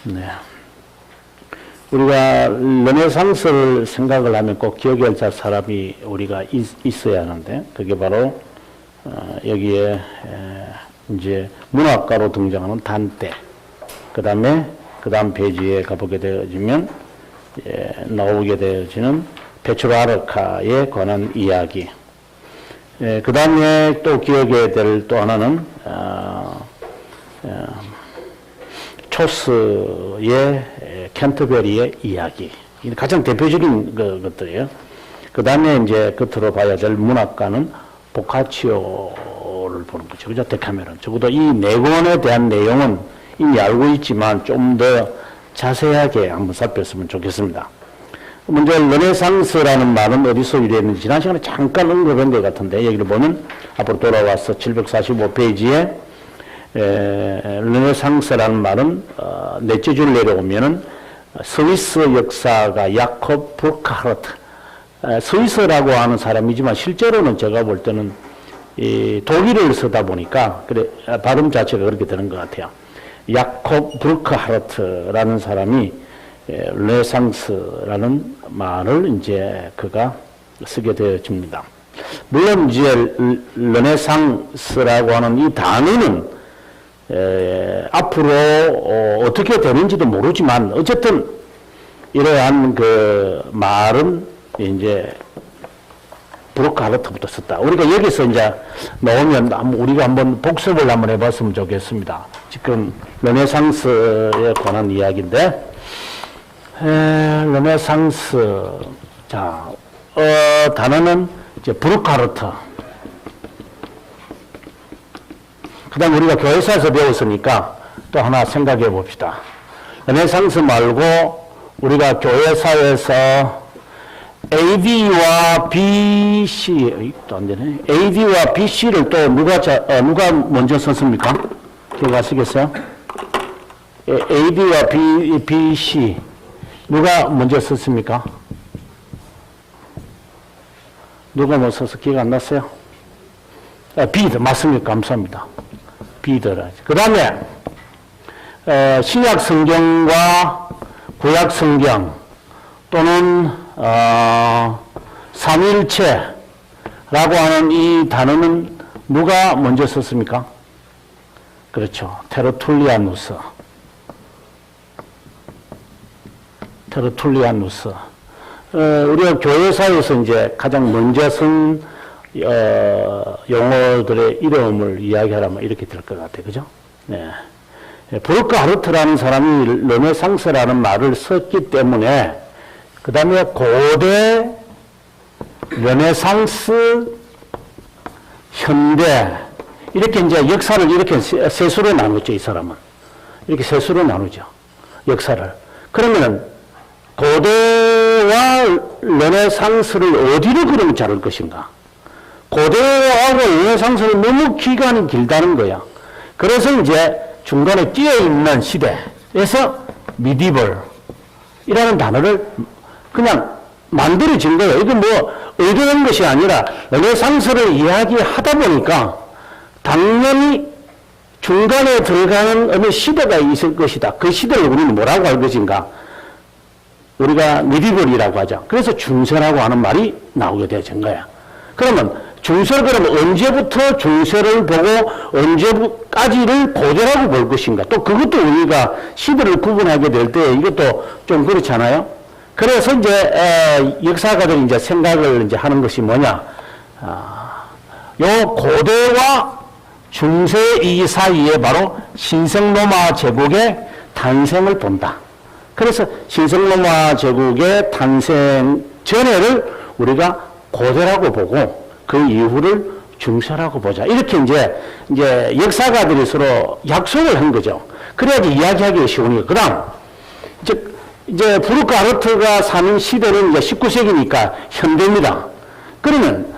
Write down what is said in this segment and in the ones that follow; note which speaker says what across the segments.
Speaker 1: 네. 우리가 르네상스를 생각을 하면 꼭 기억해야 할 사람이 우리가 있어야 하는데, 그게 바로, 여기에, 이제 문학가로 등장하는 단테, 그 다음 페이지에 가보게 되어지면, 나오게 되어지는 페트라르카에 관한 이야기. 그 다음에 또 기억해야 될 또 하나는, 초스의 캔터베리의 이야기. 가장 대표적인 것들이에요. 그 다음에 이제 끝으로 봐야 될 문학가는 보카치오를 보는 거죠. 그죠? 데카메론. 적어도 이 네 권에 대한 내용은 이미 알고 있지만 좀 더 자세하게 한번 살폈으면 좋겠습니다. 먼저 르네상스라는 말은 어디서 유래했는지 지난 시간에 잠깐 언급한 것 같은데, 여기를 보면 앞으로 돌아와서 745페이지에 르네상스라는 말은 넷째 줄 내려오면은 스위스 역사가 야콥 브루크하르트, 스위스라고 하는 사람이지만 실제로는 제가 볼 때는 이 독일을 쓰다 보니까 그래 발음 자체가 그렇게 되는 것 같아요. 야콥 브루크하르트라는 사람이 르네상스라는 말을 이제 그가 쓰게 되어집니다. 물론 이제 르네상스라고 하는 이 단어는 앞으로 어떻게 되는지도 모르지만 어쨌든 이러한 그 말은 이제 브루크하르트부터 썼다. 우리가 여기서 이제 나오면 우리가 한번 복습을 한번 해봤으면 좋겠습니다. 지금 르네상스에 관한 이야기인데, 르네상스, 자, 단어는 이제 브루크하르트. 그 다음 우리가 교회사에서 배웠으니까 또 하나 생각해 봅시다. 르네상스 말고 우리가 교회사에서 AD와 BC, 또 안 되네. AD와 BC를 또 누가 먼저 썼습니까? 기억하시겠어요? AD와 BC, 누가 먼저 썼습니까? 누가 먼저 써서 기억 안 났어요? 비드, 맞습니까? 감사합니다. 비드라. 그 다음에, 신약 성경과 구약 성경 또는, 삼위일체라고 하는 이 단어는 누가 먼저 썼습니까? 그렇죠. 테르툴리아누스. 우리가 교회사에서 이제 가장 먼저 쓴 용어들의 이름을 이야기하라면 이렇게 될 것 같아요. 그죠? 네. 브루크하르트라는 사람이 르네상스라는 말을 썼기 때문에, 그 다음에 고대, 르네상스, 현대, 이렇게 이제 역사를 이렇게 세수로 나누죠, 이 사람은. 이렇게 세수로 나누죠, 역사를. 그러면은, 고대와 르네상스를 어디로 그러면 자를 것인가? 고대하고 르네상스는 너무 기간이 길다는 거야. 그래서 이제 중간에 끼어있는 시대에서 미디벌이라는 단어를 그냥 만들어진 거예요. 이게 뭐 의도한 것이 아니라 르네상스를 이야기하다 보니까 당연히 중간에 들어가는 어느 시대가 있을 것이다. 그 시대를 우리는 뭐라고 할 것인가? 우리가 미디벌이라고 하죠. 그래서 중세라고 하는 말이 나오게 되어진 거야. 그러면 중세를 그러면 언제부터 중세를 보고 언제까지를 고대라고 볼 것인가? 또 그것도 우리가 시대를 구분하게 될 때 이것도 좀 그렇잖아요. 그래서 이제 역사가들이 이제 생각을 이제 하는 것이 뭐냐? 요 고대와 중세 이 사이에 바로 신성로마 제국의 탄생을 본다. 그래서 신성로마 제국의 탄생 전에를 우리가 고대라고 보고 그 이후를 중세라고 보자. 이렇게 이제 역사가들이 서로 약속을 한 거죠. 그래야지 이야기하기가 쉬우니까. 그 다음, 이제 브루크하르트가 사는 시대는 이제 19세기니까 현대입니다. 그러면,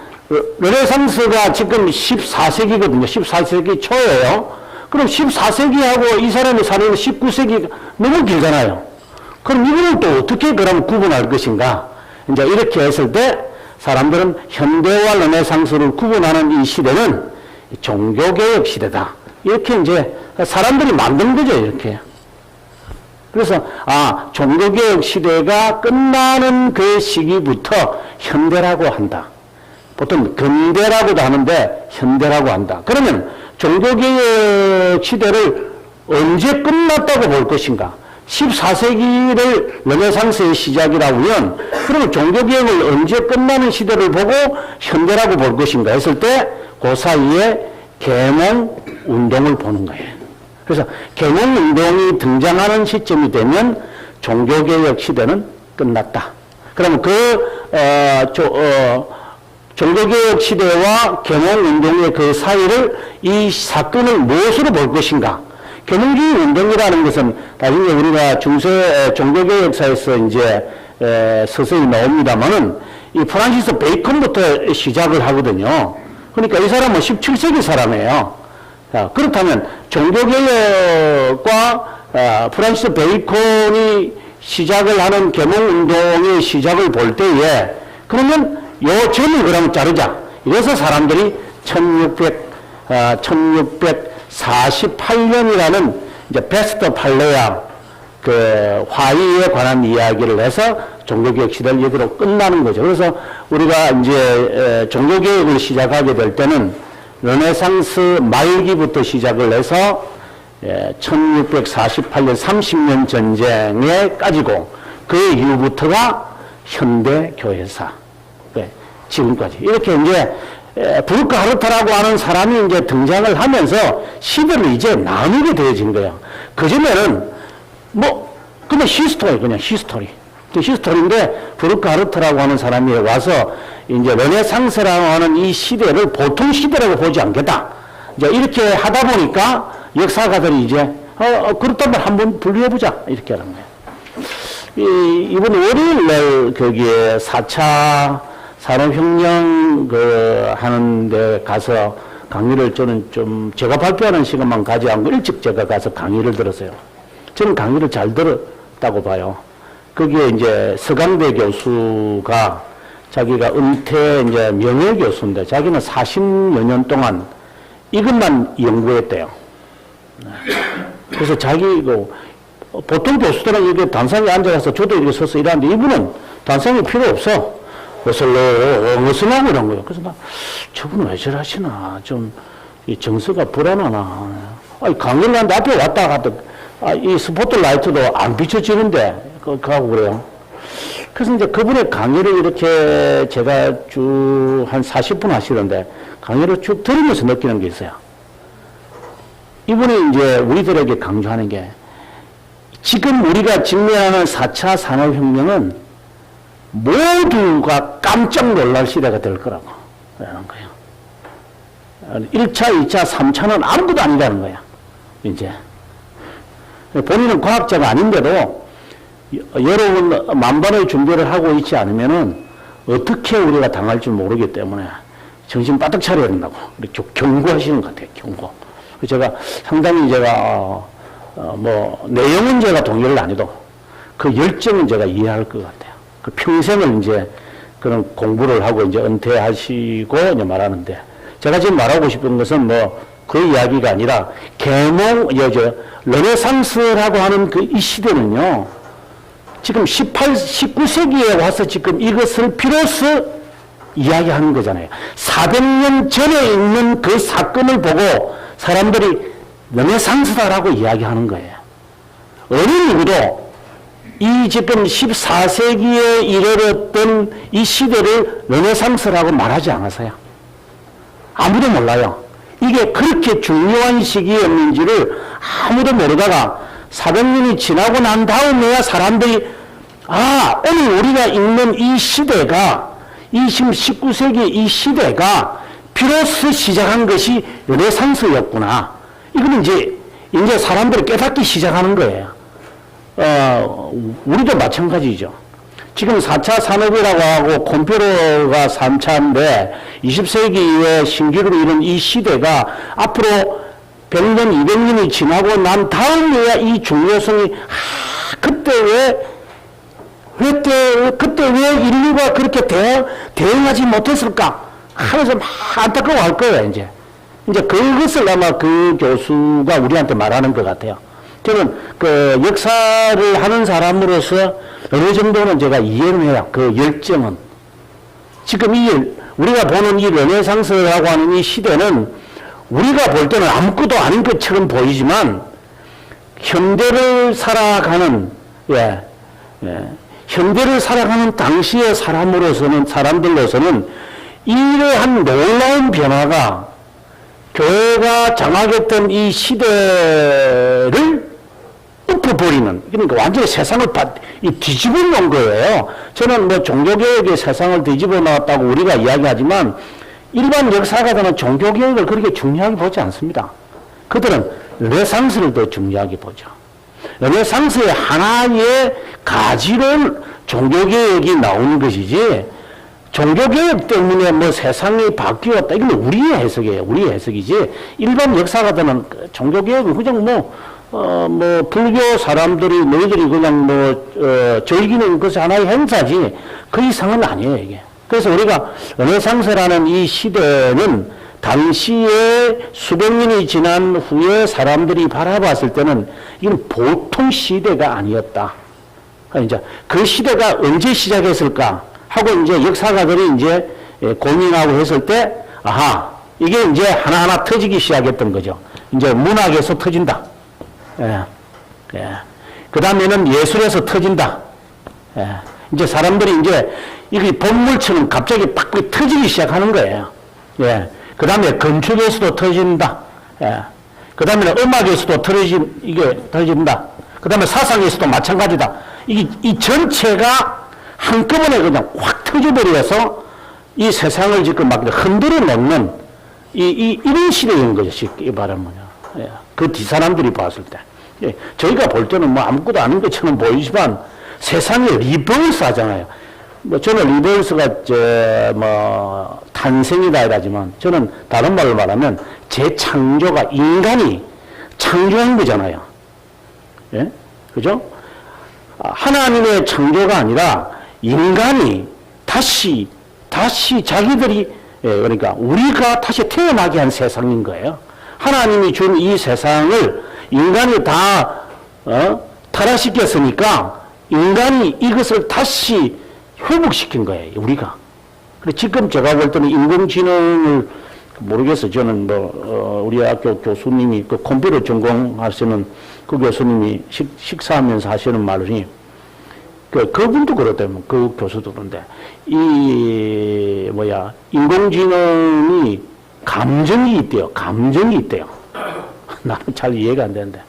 Speaker 1: 르네상스가 지금 14세기거든요. 14세기 초예요. 그럼 14세기하고 이 사람이 사는 19세기가 너무 길잖아요. 그럼 이거를 또 어떻게 그럼 구분할 것인가? 이제 이렇게 했을 때, 사람들은 현대와 르네상스를 구분하는 이 시대는 종교개혁 시대다. 이렇게 이제 사람들이 만든 거죠, 이렇게. 그래서 종교개혁 시대가 끝나는 그 시기부터 현대라고 한다. 보통 근대라고도 하는데 현대라고 한다. 그러면 종교개혁 시대를 언제 끝났다고 볼 것인가? 14세기를 르네상스의 시작이라고면 그러면 종교개혁을 언제 끝나는 시대를 보고 현대라고 볼 것인가 했을 때 그 사이에 계몽운동을 보는 거예요. 그래서 계몽운동이 등장하는 시점이 되면 종교개혁 시대는 끝났다. 그러면 종교개혁 시대와 계몽운동의 그 사이를 이 사건을 무엇으로 볼 것인가? 계몽주의 운동이라는 것은 나중에 우리가 중세 종교개혁사에서 이제 서서히 나옵니다만은 이 프란시스 베이컨부터 시작을 하거든요. 그러니까 이 사람은 17세기 사람이에요. 자, 그렇다면 종교개혁과 프란시스 베이컨이 시작을 하는 계몽운동의 시작을 볼 때에 그러면 요 점을 그러면 자르자. 이래서 사람들이 1648년이라는 이제 베스트 팔레아 그 화의에 관한 이야기를 해서 종교개혁 시대를 여기로 끝나는 거죠. 그래서 우리가 이제 종교개혁을 시작하게 될 때는 르네상스 말기부터 시작을 해서 1648년 30년 전쟁에까지고 그 이후부터가 현대 교회사 지금까지 이렇게 이제 브루크 하르타라고 하는 사람이 이제 등장을 하면서 시대를 이제 나누게 되어진 거예요. 그전에는 그냥 히스토리, 그냥 히스토리. 히스토리인데 브루크 하르타라고 하는 사람이 와서 이제 르네상스라고 하는 이 시대를 보통 시대라고 보지 않겠다. 이제 이렇게 하다 보니까 역사가들이 이제 그렇다면 한번 분류해보자 이렇게 하는 거예요. 이번 월요일날 거기에 4차 산업혁명 하는데 가서 강의를 저는 좀 제가 발표하는 시간만 가지 않고 일찍 제가 가서 강의를 들었어요. 저는 강의를 잘 들었다고 봐요. 거기에 이제 서강대 교수가 자기가 은퇴 이제 명예교수인데 자기는 40여 년 동안 이것만 연구했대요. 그래서 보통 교수들은 이게 단상에 앉아서 저도 이렇게 서서 일하는데 이분은 단상이 필요 없어. 어슬렁어슬렁 이런 거예요. 그래서 저분은 왜 저러시나. 좀, 이 정서가 불안하나. 강의를 하는데 앞에 왔다 갔다, 이 스포트라이트도 안 비춰지는데, 그하고 그래요. 그래서 이제 그분의 강의를 이렇게 제가 쭉 한 40분 하시는데, 강의를 쭉 들으면서 느끼는 게 있어요. 이분이 이제 우리들에게 강조하는 게, 지금 우리가 직면하는 4차 산업혁명은 모두가 깜짝 놀랄 시대가 될 거라고 그러는 거예요. 1차, 2차, 3차는 아무것도 아니라는 거야. 이제 본인은 과학자가 아닌데도 여러분 만반의 준비를 하고 있지 않으면은 어떻게 우리가 당할지 모르기 때문에 정신 바짝 차려야 된다고 이렇게 경고하시는 것 같아요. 경고. 제가 상당히 내용은 제가 동의를 안 해도 그 열정은 제가 이해할 것 같아요. 그 평생을 이제 그런 공부를 하고 이제 은퇴하시고 이제 말하는데 제가 지금 말하고 싶은 것은 그 이야기가 아니라 르네상스라고 하는 그 이 시대는요, 지금 19세기에 와서 지금 이것을 비로소 이야기하는 거잖아요. 400년 전에 있는 그 사건을 보고 사람들이 르네상스다라고 이야기하는 거예요. 어느 누구도 이 지금 14세기에 이르렀던 이 시대를 르네상스라고 말하지 않았어요. 아무도 몰라요. 이게 그렇게 중요한 시기였는지를 아무도 모르다가 400년이 지나고 난 다음에야 사람들이 오늘 우리가 읽는 이 시대가 이 지금 19세기 이 시대가 비로소 시작한 것이 르네상스였구나. 이거는 이제 사람들이 깨닫기 시작하는 거예요. 우리도 마찬가지죠. 지금 4차 산업이라고 하고 컴퓨터가 3차인데 20세기 이후에 신기루를 이룬 이 시대가 앞으로 100년, 200년이 지나고 난 다음에야 이 중요성이 그때 왜 인류가 그렇게 대응하지 못했을까 하면서 막 안타까워할 거예요. 이제 그것을 아마 그 교수가 우리한테 말하는 것 같아요. 저는 그 역사를 하는 사람으로서 어느 정도는 제가 이해를 해요. 그 열정은. 지금 우리가 보는 이 르네상스라고 하는 이 시대는 우리가 볼 때는 아무것도 아닌 것처럼 보이지만 현대를 살아가는, 현대를 살아가는 당시의 사람들로서는 이러한 놀라운 변화가 교회가 장악했던 이 시대를 엎어버리는, 그러니까 완전히 세상을 뒤집어 놓은 거예요. 저는 뭐 종교개혁의 세상을 뒤집어 놨다고 우리가 이야기하지만 일반 역사가들은 종교개혁을 그렇게 중요하게 보지 않습니다. 그들은 르네상스를 더 중요하게 보죠. 르네상스의 하나의 가지로 종교개혁이 나오는 것이지, 종교개혁 때문에 뭐 세상이 바뀌었다, 이건 우리의 해석이에요. 우리의 해석이지, 일반 역사가들은 종교개혁은 그냥 불교 사람들이 너희들이 그냥 즐기는 것이 하나의 행사지, 그 이상은 아니에요, 이게. 그래서 우리가 르네상스라는 이 시대는 당시에 수백 년이 지난 후에 사람들이 바라봤을 때는 이건 보통 시대가 아니었다. 이제 그 시대가 언제 시작했을까 하고 이제 역사가들이 이제 고민하고 했을 때, 아하, 이게 이제 하나하나 터지기 시작했던 거죠. 이제 문학에서 터진다. 그 다음에는 예술에서 터진다. 이제 사람들이 이제 이게 본물처럼 갑자기 팍 터지기 시작하는 거예요. 그 다음에 건축에서도 터진다. 그 다음에 음악에서도 이게 터진다. 그 다음에 사상에서도 마찬가지다. 이 전체가 한꺼번에 그냥 확 터져버려서 이 세상을 지금 막 흔들어 놓는 이런 시대인 거죠. 이 말하면. 그 뒷사람들이 봤을 때. 저희가 볼 때는 뭐 아무것도 아닌 것처럼 보이지만 세상에 리버스 하잖아요. 저는 리버스가 탄생이다 이라지만 저는 다른 말로 말하면 재창조가 인간이 창조한 거잖아요. 예? 그죠? 하나님의 창조가 아니라 인간이 다시 자기들이, 그러니까 우리가 다시 태어나게 한 세상인 거예요. 하나님이 준 이 세상을 인간이 다 타락시켰으니까 인간이 이것을 다시 회복시킨 거예요, 우리가. 그래, 지금 제가 볼 때는 인공지능을 모르겠어요. 저는 우리 학교 교수님이 그 컴퓨터 전공하시는 그 교수님이 식사하면서 하시는 말이, 그분도 그렇다면, 그 교수도 그런데, 인공지능이 감정이 있대요. 감정이 있대요. 나는 잘 이해가 안 되는데.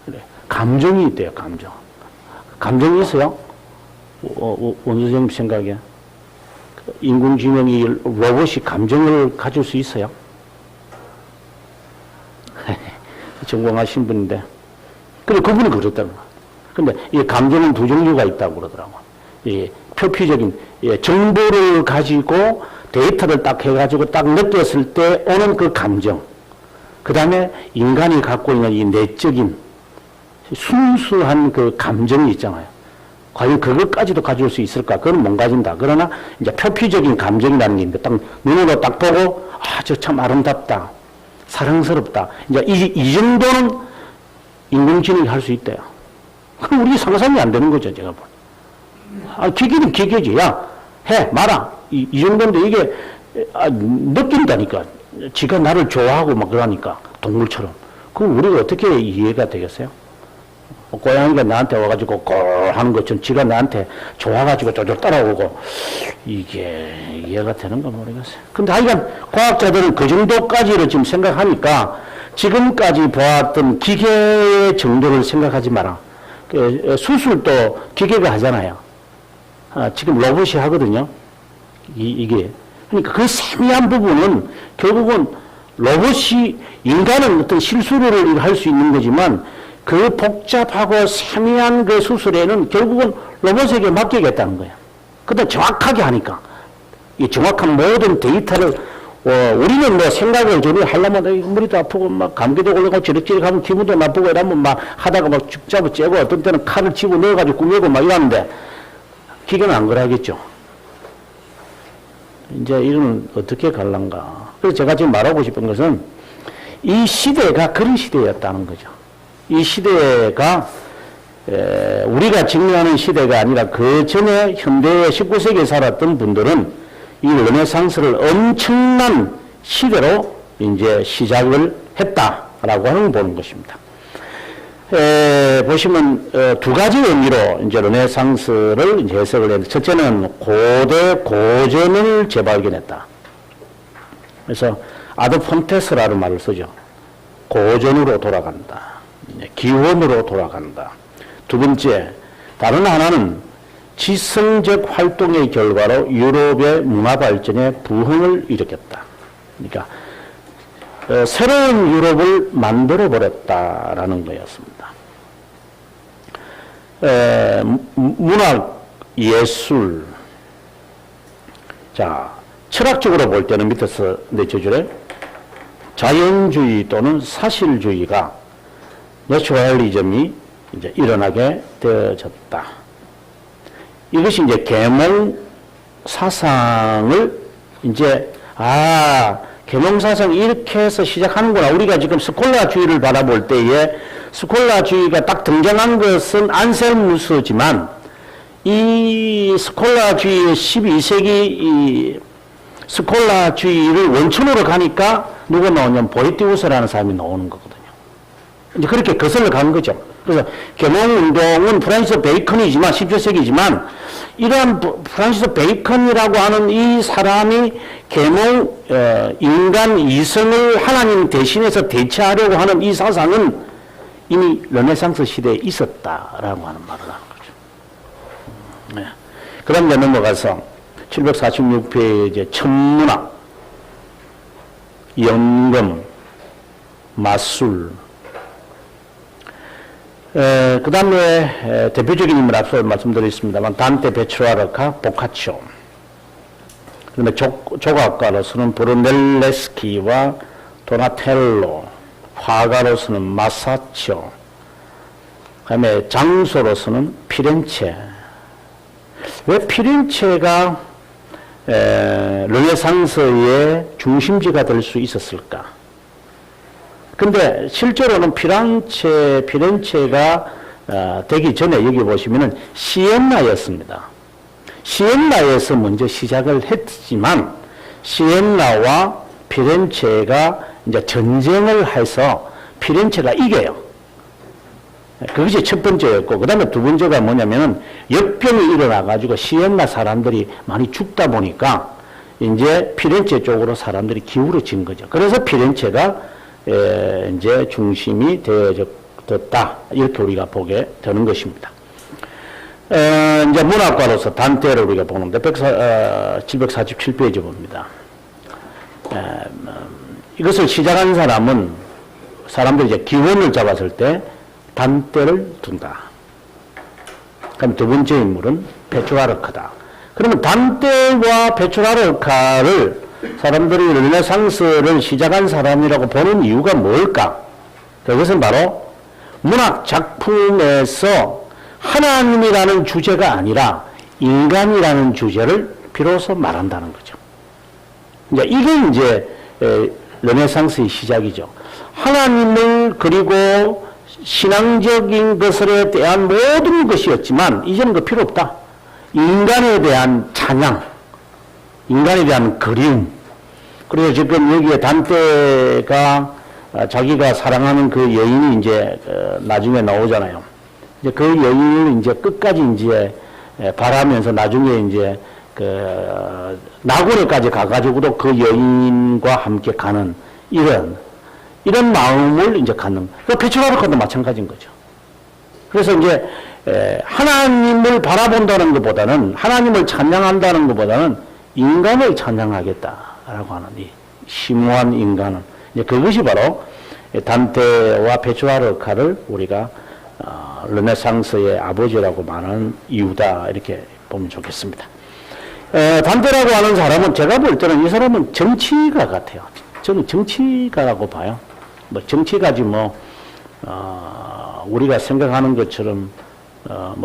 Speaker 1: 그래, 감정이 있대요, 감정. 감정이 있어요? 원수님 생각에. 인공지능이, 로봇이 감정을 가질 수 있어요? 전공하신 분인데. 근데 그분이 그렇다는 거야. 근데 이 감정은 두 종류가 있다고 그러더라고. 이 표피적인, 정보를 가지고 데이터를 딱 해가지고 딱 느꼈을 때 오는 그 감정. 그 다음에 인간이 갖고 있는 이 내적인 순수한 그 감정이 있잖아요. 과연 그것까지도 가질 수 있을까? 그건 못 가진다. 그러나 이제 표피적인 감정이라는 게 있는데 딱 눈으로 딱 보고, 저 참 아름답다. 사랑스럽다. 이제 이 정도는 인공지능이 할 수 있대요. 그럼 우리 상상이 안 되는 거죠, 제가 볼. 기계는 기계지. 야, 해, 마라. 이 정도인데 이게, 느낀다니까. 지가 나를 좋아하고 막 그러니까. 동물처럼. 그럼 우리가 어떻게 이해가 되겠어요? 고양이가 나한테 와가지고 꼴 하는 것처럼 지가 나한테 좋아가지고 쪼쪼 따라오고, 이게 이해가 되는가 모르겠어요. 근데 하여간 과학자들은 그 정도까지를 지금 생각하니까 지금까지 보았던 기계의 정도를 생각하지 마라. 수술도 기계가 하잖아요. 지금 로봇이 하거든요. 이게. 그러니까 그 세미한 부분은 결국은 로봇이, 인간은 어떤 실수를 할 수 있는 거지만 그 복잡하고 세미한 그 수술에는 결국은 로봇에게 맡기겠다는 거예요. 근데 정확하게 하니까. 이 정확한 모든 데이터를, 우리는 뭐 생각을 전혀 하려면 머리도 아프고 막 감기도 걸리고 지륵지륵하면 기분도 나쁘고 이러면 막 하다가 막 죽 잡아 째고 어떤 때는 칼을 집어 넣어가지고 꾸미고 막 이러는데 기계는 안 그러겠죠. 이제 이런 어떻게 갈란가. 그래서 제가 지금 말하고 싶은 것은 이 시대가 그런 시대였다는 거죠. 이 시대가 우리가 직면하는 시대가 아니라 그 전에 현대 19세기에 살았던 분들은 이 르네상스를 엄청난 시대로 이제 시작을 했다라고 하는 걸 보는 것입니다. 보시면 두 가지 의미로 이제 르네상스를 이제 해석을 했는데, 첫째는 고대 고전을 재발견했다. 그래서 아드 폰테스라는 말을 쓰죠. 고전으로 돌아간다. 기원으로 돌아간다. 두 번째, 다른 하나는 지성적 활동의 결과로 유럽의 문화 발전에 부흥을 일으켰다. 그러니까 새로운 유럽을 만들어 버렸다라는 거였습니다. 문학, 예술, 자, 철학적으로 볼 때는 밑에서 넷째 줄에 자연주의 또는 사실주의가 내추럴리즘이 이제 일어나게 되어졌다. 이것이 이제 계몽 사상을 이제 계몽 사상 이렇게 해서 시작하는구나. 우리가 지금 스콜라주의를 바라볼 때에 스콜라주의가 딱 등장한 것은 안셀무스지만 이 스콜라주의 12세기 이 스콜라주의를 원천으로 가니까 누가 나오냐면 보에티우스라는 사람이 나오는 거거든요. 이제 그렇게 거슬러 가는 거죠. 그래서 계몽운동은 프란시스 베이컨이지만 17세기지만 이러한 프란시스 베이컨이라고 하는 이 사람이 계몽 인간 이성을 하나님 대신해서 대체하려고 하는 이 사상은 이미 르네상스 시대에 있었다라고 하는 말을 하는 거죠. 네. 그 다음에 넘어가서 746페이지에 천문학, 연금, 마술, 그 다음에 대표적인 인물 앞서 말씀드렸습니다만 단테, 베트라르카, 보카치오, 그 다음에 조각가로서는 브루넬레스키와 도나텔로, 화가로서는 마사치오, 그 다음에 장소로서는 피렌체. 왜 피렌체가 르네상스의 중심지가 될 수 있었을까? 근데 실제로는 피렌체가 되기 전에 여기 보시면은 시엔나였습니다. 시엔나에서 먼저 시작을 했지만 시엔나와 피렌체가 이제 전쟁을 해서 피렌체가 이겨요. 그것이 첫 번째였고, 그 다음에 두 번째가 뭐냐면은 역병이 일어나가지고 시엔나 사람들이 많이 죽다 보니까 이제 피렌체 쪽으로 사람들이 기울어진 거죠. 그래서 피렌체가 이제 중심이 되어졌다. 이렇게 우리가 보게 되는 것입니다. 이제 문학과로서 단테를 우리가 보는데 747페이지 봅니다. 이것을 시작한 사람은 사람들이 이제 기원을 잡았을 때 단테를 둔다. 그럼 두 번째 인물은 페트라르카다. 그러면 단테와 페트라르카를 사람들이 르네상스를 시작한 사람이라고 보는 이유가 뭘까? 그것은 바로 문학 작품에서 하나님이라는 주제가 아니라 인간이라는 주제를 비로소 말한다는 거죠. 이게 이제 르네상스의 시작이죠. 하나님을 그리고 신앙적인 것에 대한 모든 것이었지만 이제는 그 필요 없다. 인간에 대한 찬양, 인간에 대한 그리움. 그리고 지금 여기에 단테가 자기가 사랑하는 그 여인이 이제 나중에 나오잖아요. 이제 그 여인을 이제 끝까지 이제 바라면서 나중에 이제 그 낙원에까지 가가지고도 그 여인과 함께 가는 이런 마음을 이제 갖는. 그 페트라르카도 마찬가지인 거죠. 그래서 이제 하나님을 바라본다는 것보다는 하나님을 찬양한다는 것보다는 인간을 찬양하겠다라고 하는 이 심오한 인간은 이제 그것이 바로 단테와 페트라르카를 우리가 르네상스의 아버지라고 말하는 이유다 이렇게 보면 좋겠습니다. 단테라고 하는 사람은 제가 볼 때는 이 사람은 정치가 같아요. 저는 정치가라고 봐요. 뭐 정치가지 우리가 생각하는 것처럼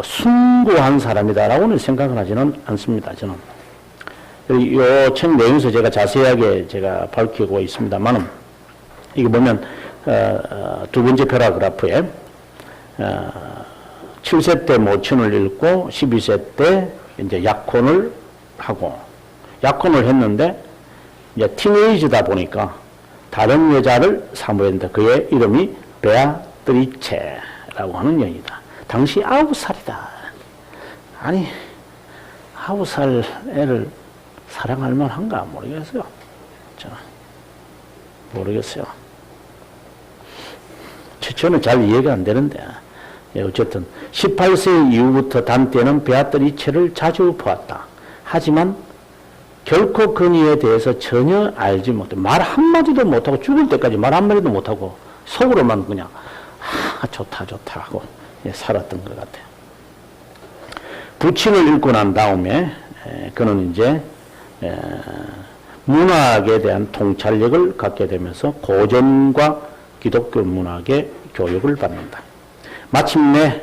Speaker 1: 숭고한 사람이다라고는 생각을 하지는 않습니다. 저는. 이 책 내용에서 제가 자세하게 제가 밝히고 있습니다만은, 이게 보면, 두 번째 패러그래프에 7세 때 모친을 잃고 12세 때 이제 약혼을 하고 약혼을 했는데 이제 티네이지다 보니까 다른 여자를 사모했는데 그의 이름이 베아트리체라고 하는 여인이다. 당시 9살이다. 아니 9살 애를 사랑할 만한가 모르겠어요. 모르겠어요. 저는 잘 이해가 안 되는데 어쨌든 18세 이후부터 단테는 베아트리체를 자주 보았다. 하지만 결코 그녀에 대해서 전혀 알지 못해 말 한마디도 못하고 죽을 때까지 말 한마디도 못하고 속으로만 그냥 좋다 하고 살았던 것 같아요. 부친을 잃고 난 다음에 그는 이제 문학에 대한 통찰력을 갖게 되면서 고전과 기독교 문학의 교육을 받는다. 마침내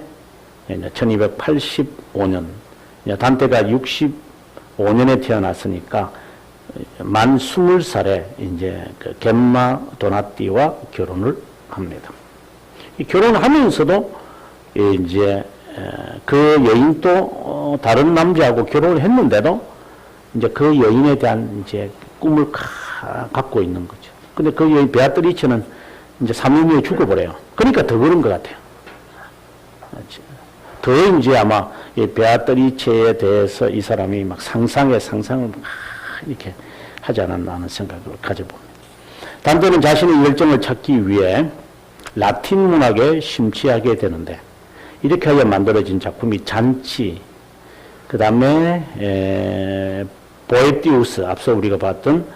Speaker 1: 1285년 단테가 65년에 태어났으니까 만 20살에 이제 그 겜마 도나티와 결혼을 합니다. 결혼하면서도 이제 그 여인도 다른 남자하고 결혼을 했는데도 이제 그 여인에 대한 이제 꿈을 갖고 있는 거죠. 근데 그 여인 베아트리체는 이제 3년 후에 죽어버려요. 그러니까 더 그런 것 같아요. 더 이제 아마 이 베아트리체에 대해서 이 사람이 막 상상을 막 이렇게 하지 않았나 하는 생각을 가져봅니다. 단테는 자신의 열정을 찾기 위해 라틴 문학에 심취하게 되는데 이렇게 하여 만들어진 작품이 잔치, 그 다음에 보에티우스, 앞서 우리가 봤던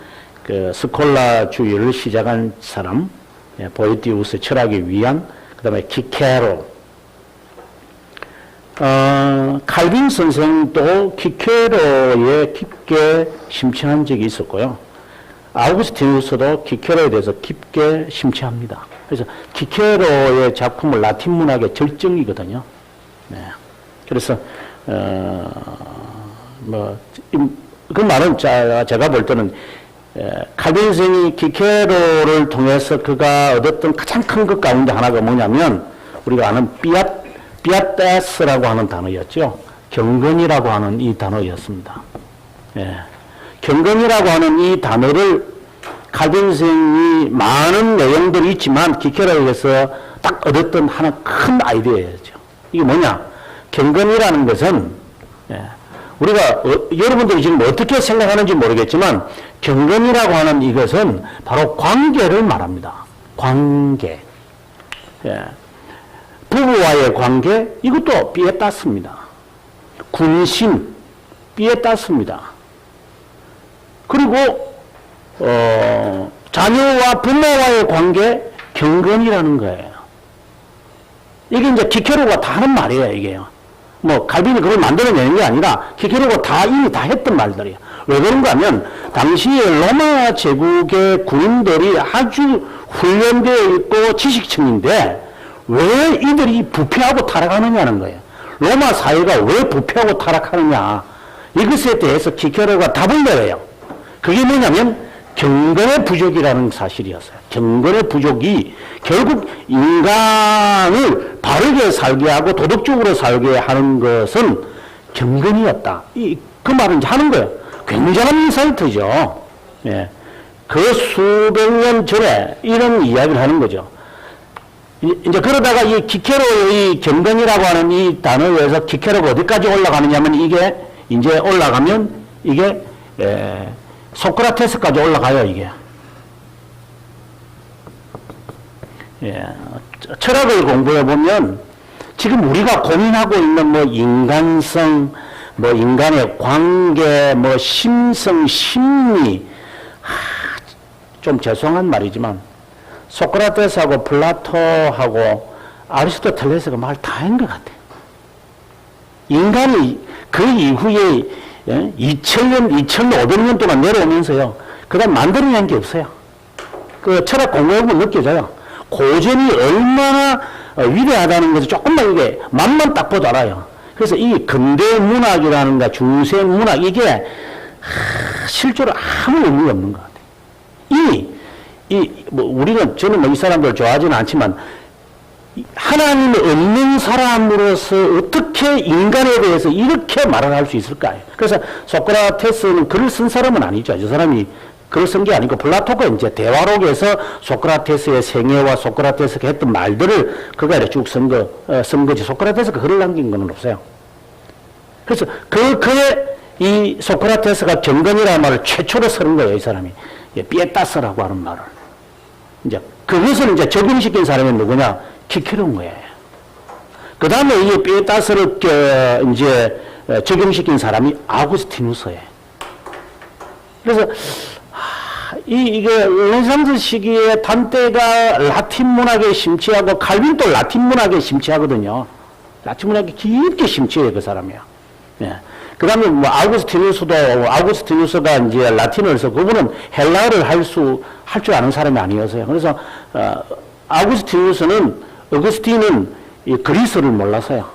Speaker 1: 그 스콜라주의를 시작한 사람, 보에티우스 철학의 위안, 그 다음에 키케로, 칼빈 선생도 키케로에 깊게 심취한 적이 있었고요. 아우구스티누스도 키케로에 대해서 깊게 심취합니다. 그래서 키케로의 작품을 라틴 문학의 절정이거든요. 네. 그래서 그 말은 제가 볼 때는 칼빈 선생이 키케로를 통해서 그가 얻었던 가장 큰 것 가운데 하나가 뭐냐면 우리가 아는 삐아테스라고 하는 단어였죠. 경건이라고 하는 이 단어였습니다. 예. 경건이라고 하는 이 단어를 칼빈 선생이 많은 내용들이 있지만 키케로에서 딱 얻었던 하나 큰 아이디어였죠. 이게 뭐냐? 경건이라는 것은 우리가 여러분들이 지금 어떻게 생각하는지 모르겠지만 경건이라고 하는 이것은 바로 관계를 말합니다. 관계. 부부와의 관계, 이것도 삐에 땄습니다. 군신, 삐에 땄습니다. 그리고 자녀와 부모와의 관계, 경건이라는 거예요. 이게 이제 키케로가 다 하는 말이에요, 이게요. 뭐, 칼빈이 그걸 만들어내는 게 아니라, 키케로가 다 이미 다 했던 말들이에요. 왜 그런가 하면, 당시에 로마 제국의 군인들이 아주 훈련되어 있고 지식층인데, 왜 이들이 부패하고 타락하느냐는 거예요. 로마 사회가 왜 부패하고 타락하느냐. 이것에 대해서 키케로가 답을 내요. 그게 뭐냐면 경건의 부족이라는 사실이었어요. 경건의 부족이 결국 인간을 바르게 살게 하고 도덕적으로 살게 하는 것은 경건이었다. 그 말을 이제 하는 거예요. 굉장한 인사이트죠. 예. 그 수백 년 전에 이런 이야기를 하는 거죠. 이제 그러다가 이 키케로의 경건이라고 하는 이 단어에서 키케로가 어디까지 올라가느냐면 이게 이제 올라가면 이게 소크라테스까지 올라가요, 이게. 철학을 공부해 보면 지금 우리가 고민하고 있는 뭐 인간성, 뭐 인간의 관계, 뭐 심성, 심리, 좀 죄송한 말이지만 소크라테스하고 플라토하고 아리스토텔레스가 말 다 한 것 같아요. 인간이 그 이후에 2000년, 2500년 동안 내려오면서요. 그 다음 만들어낸 게 없어요. 그 철학 공부해보면 느껴져요. 고전이 얼마나 위대하다는 것을 조금만 이게 맛만 딱 보도 알아요. 그래서 이 근대 문학이라는가 중세 문학 이게 실제로 아무 의미가 없는 것 같아요. 뭐 우리는 저는 뭐 이 사람들 좋아하지는 않지만 하나님이 없는 사람으로서 어떻게 인간에 대해서 이렇게 말을 할 수 있을까요? 그래서 소크라테스는 글을 쓴 사람은 아니죠. 저 사람이 글을 쓴 게 아니고 플라토가 이제 대화록에서 소크라테스의 생애와 소크라테스가 했던 말들을 그가 이렇게 쭉 쓴 거지. 소크라테스가 글을 남긴 건 없어요. 그래서 그의 이 소크라테스가 경건이라는 말을 최초로 쓰는 거예요, 이 사람이. 피에타스라고 하는 말을. 이제 그것을 이제 적용시킨 사람이 누구냐? 키케로인 거예요. 그 다음에 이 피에타스를 이제 적용시킨 사람이 아구스티누스예요. 그래서 이게 르네상스 시기에 단테가 라틴 문학에 심취하고 칼빈도 라틴 문학에 심취하거든요. 라틴 문학에 깊게 심취해요, 그 사람이요. 예. 그 다음에 뭐 아구스티누스가 이제 라틴어를 써, 그분은 헬라어를 할 줄 아는 사람이 아니었어요. 그래서, 어거스틴은 이 그리스를 몰라서요.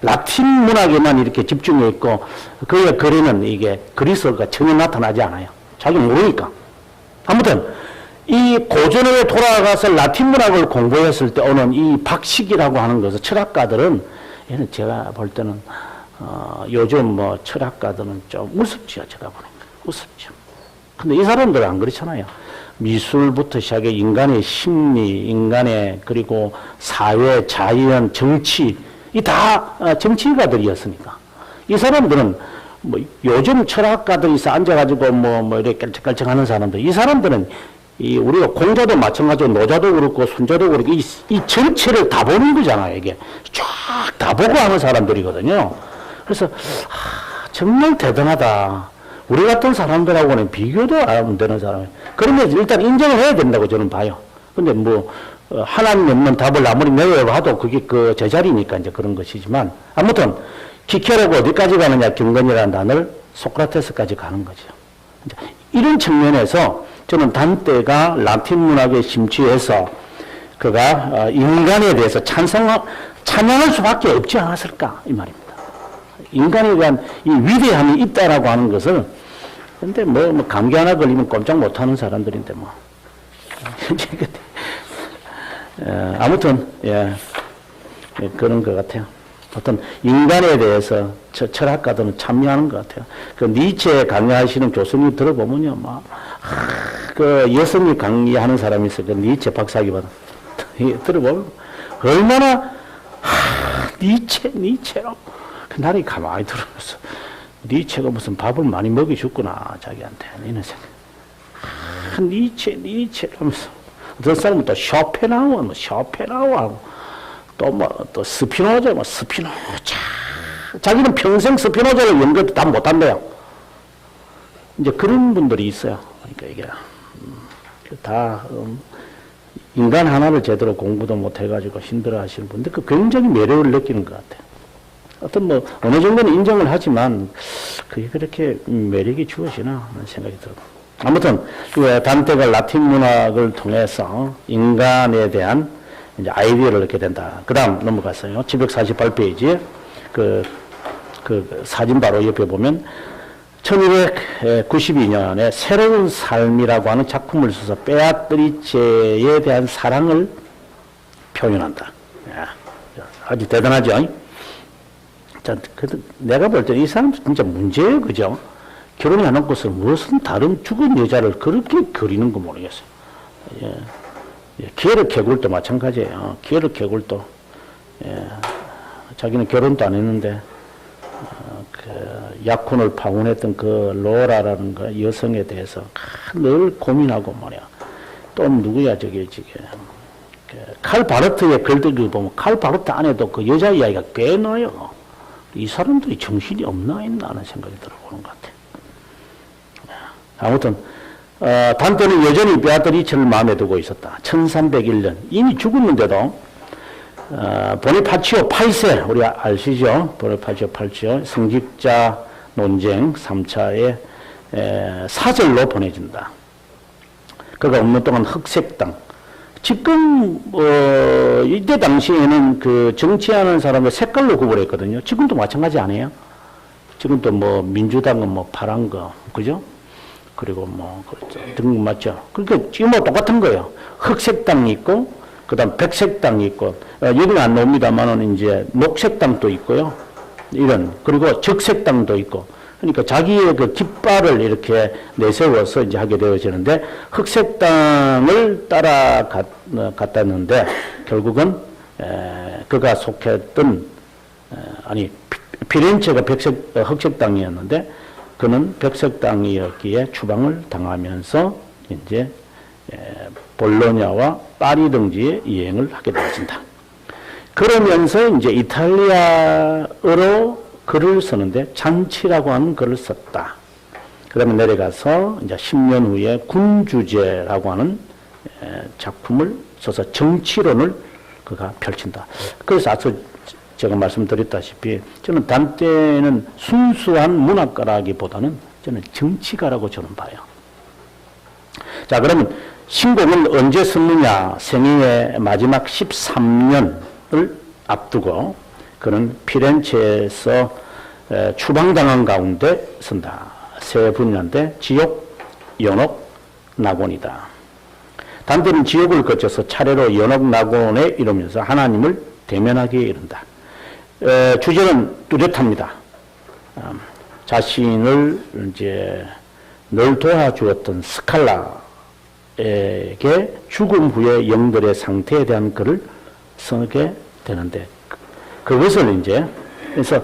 Speaker 1: 라틴 문학에만 이렇게 집중해 있고, 그의 글에는 이게 그리스어가 전혀 나타나지 않아요. 자기는 모르니까. 아무튼, 이 고전에 돌아가서 라틴 문학을 공부했을 때 오는 이 박식이라고 하는 것은 철학가들은, 얘는 제가 볼 때는 요즘 뭐 철학가들은 좀 우습죠. 제가 보니까 우습죠. 근데 이 사람들은 안 그렇잖아요. 미술부터 시작해 인간의 심리, 인간의 그리고 사회, 자연, 정치 이 다 정치가들이었으니까 이 사람들은 뭐 요즘 철학가들이 앉아가지고 뭐 이렇게 깔짝깔짝하는 사람들 이 사람들은 이 우리가 공자도 마찬가지로 노자도 그렇고 순자도 그렇고 이 전체를 다 보는 거잖아요. 이게 쫙 다 보고 하는 사람들이거든요. 그래서 정말 대단하다. 우리 같은 사람들하고는 비교도 안 되는 사람이에요. 그러면 일단 인정을 해야 된다고 저는 봐요. 근데 뭐 하나님 없는 답을 아무리 내려봐도 그게 그 제자리니까 이제 그런 것이지만 아무튼 키케로가 어디까지 가느냐 경건이라는 단어를 소크라테스까지 가는 거죠. 이런 측면에서 저는 단테가 라틴 문학에 심취해서 그가 인간에 대해서 찬양할 수밖에 없지 않았을까 이 말입니다. 인간에 대한 이 위대함이 있다라고 하는 것을 근데 뭐 감기 하나 걸리면 꼼짝 못하는 사람들인데 뭐 아무튼 그런 것 같아요. 어떤 인간에 대해서 철학가들은 참여하는 것 같아요. 그 니체 강의하시는 교수님 들어보면요, 그 여성이 강의하는 사람이 있어요. 그 니체 박사기보다 들어보면 얼마나 니체로 그 나를 가만히 들어봤어. 니체가 무슨 밥을 많이 먹여줬구나 자기한테 이런 생각. 니체 하면서 어떤 사람은 또 쇼펜하우하고 또 스피노자 스피노자 자기는 평생 스피노자를 연구도 다 못한대요. 이제 그런 분들이 있어요. 그러니까 이게 다 인간 하나를 제대로 공부도 못 해가지고 힘들어하시는 분들 그 굉장히 매력을 느끼는 것 같아요. 어떤 뭐 어느 정도는 인정을 하지만 그게 그렇게 매력이 주어지나 하는 생각이 들어요. 아무튼 단테가 라틴 문학을 통해서 인간에 대한 이제 아이디어를 얻게 된다. 그 다음 넘어갔어요. 748페이지에 그 사진 바로 옆에 보면 1292년에 새로운 삶이라고 하는 작품을 써서 베아트리체에 대한 사랑을 표현한다. 아주 대단하죠? 자, 내가 볼 때 이 사람 진짜 문제예요. 그죠? 결혼이 안 하고서 무슨 다른 죽은 여자를 그렇게 그리는 거 모르겠어요. 기회를 개굴도 마찬가지예요. 기회를 개굴도. 자기는 결혼도 안 했는데, 그 약혼을 방문했던 그 로라라는 그 여성에 대해서 늘 고민하고 말이야. 또 누구야, 저게 지금. 칼 바르트의 글들 보면 칼 바르트 안에도 그 여자 이야기가 꽤 나요. 이 사람들이 정신이 없나 있나 하는 생각이 들어보는 것 같아요. 아무튼 단테는 여전히 베아트리체를 마음에 두고 있었다. 1301년 이미 죽었는데도 보니파치오 8세 우리 아시죠? 보니파치오 8세 성직자 논쟁 3차에 사절로 보내준다. 그가 없는 동안 흑색당 지금 이때 당시에는 그 정치하는 사람을 색깔로 구분했거든요. 지금도 마찬가지 아니에요? 지금도 뭐 민주당은 뭐 파란 거 그죠? 그리고 뭐 등급 맞죠? 그러니까 지금 뭐 똑같은 거예요. 흑색당이 있고 그다음 백색당이 있고, 여기는 안 나옵니다만은 이제 녹색당도 있고요. 그리고 적색당도 있고. 그러니까 자기의 그 깃발을 이렇게 내세워서 이제 하게 되어지는데, 흑색당을 따라갔다는데, 결국은, 그가 속했던, 피렌체가 흑색당이었는데, 그는 백색당이었기에 추방을 당하면서 이제 볼로냐와 파리 등지에 여행을 하게 되어진다. 그러면서 이제 이탈리아어로 글을 쓰는데 잔치라고 하는 글을 썼다. 그 다음에 내려가서 이제 10년 후에 군주제라고 하는 작품을 써서 정치론을 그가 펼친다. 그래서 앞서 제가 말씀드렸다시피 저는 단테는 순수한 문학가라기보다는 저는 정치가라고 저는 봐요. 자, 그러면 신곡은 언제 썼느냐? 생애의 마지막 13년을 앞두고 그는 피렌체에서 추방당한 가운데 쓴다. 세 분야인데 지옥, 연옥, 낙원이다. 단테는 지옥을 거쳐서 차례로 연옥, 낙원에 이르면서 하나님을 대면하게 이른다. 주제는 뚜렷합니다. 자신을 이제 늘 도와주었던 스칼라에게 죽음 후의 영들의 상태에 대한 글을 쓰게 되는데, 그것을 이제, 그래서,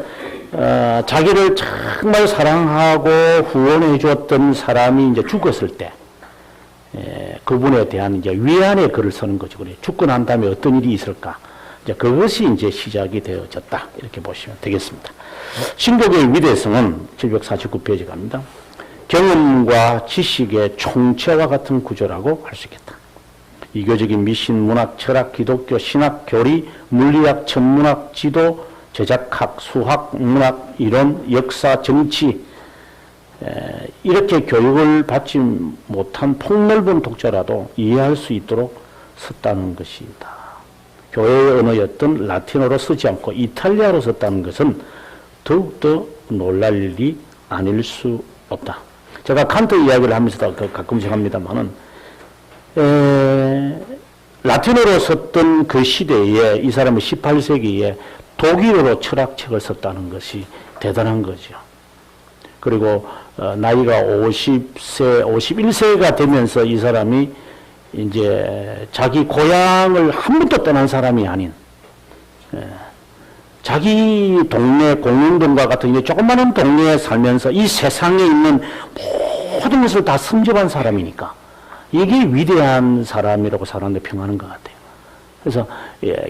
Speaker 1: 자기를 정말 사랑하고 후원해 주었던 사람이 이제 죽었을 때, 그분에 대한 이제 위안의 글을 쓰는 거죠. 그래. 죽고 난 다음에 어떤 일이 있을까? 이제 그것이 이제 시작이 되어졌다. 이렇게 보시면 되겠습니다. 신곡의 위대성은 749페이지 갑니다. 경험과 지식의 총체와 같은 구조라고 할 수 있겠다. 이교적인 미신, 문학, 철학, 기독교, 신학, 교리, 물리학, 천문학, 지도, 제작학, 수학, 문학, 이론, 역사, 정치, 이렇게 교육을 받지 못한 폭넓은 독자라도 이해할 수 있도록 썼다는 것이다. 교회의 언어였던 라틴어로 쓰지 않고 이탈리아로 썼다는 것은 더욱더 놀랄 일이 아닐 수 없다. 제가 칸트 이야기를 하면서도 가끔씩 합니다만은, 라틴어로 썼던 그 시대에 이 사람은 18세기에 독일어로 철학책을 썼다는 것이 대단한 거죠. 그리고 나이가 50세, 51세가 되면서 이 사람이 이제 자기 고향을 한 번도 떠난 사람이 아닌, 자기 동네 공릉동과 같은 이제 조그마한 동네에 살면서 이 세상에 있는 모든 것을 다 섭렵한 사람이니까 이게 위대한 사람이라고 사람들 평하는 것 같아요. 그래서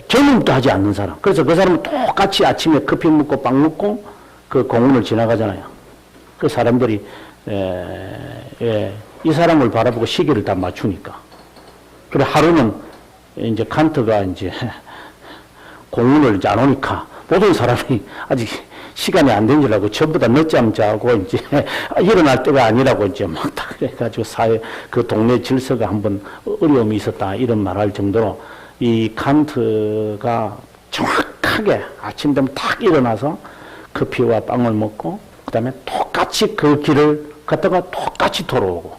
Speaker 1: 경험도 하지 않는 사람. 그래서 그 사람은 똑같이 아침에 커피 먹고 빵 먹고 그 공원을 지나가잖아요. 그 사람들이 이 사람을 바라보고 시계를 다 맞추니까. 그래 하루는 이제 칸트가 이제 공원을 이제 안 오니까 모든 사람이 아직 시간이 안 된 줄 알고 전부 다 늦잠 자고 이제 일어날 때가 아니라고 이제 막 다 그래가지고 그 동네 질서가 한번 어려움이 있었다 이런 말할 정도로 이 칸트가 정확하게 아침 되면 딱 일어나서 커피와 빵을 먹고 그 다음에 똑같이 그 길을 갔다가 똑같이 돌아오고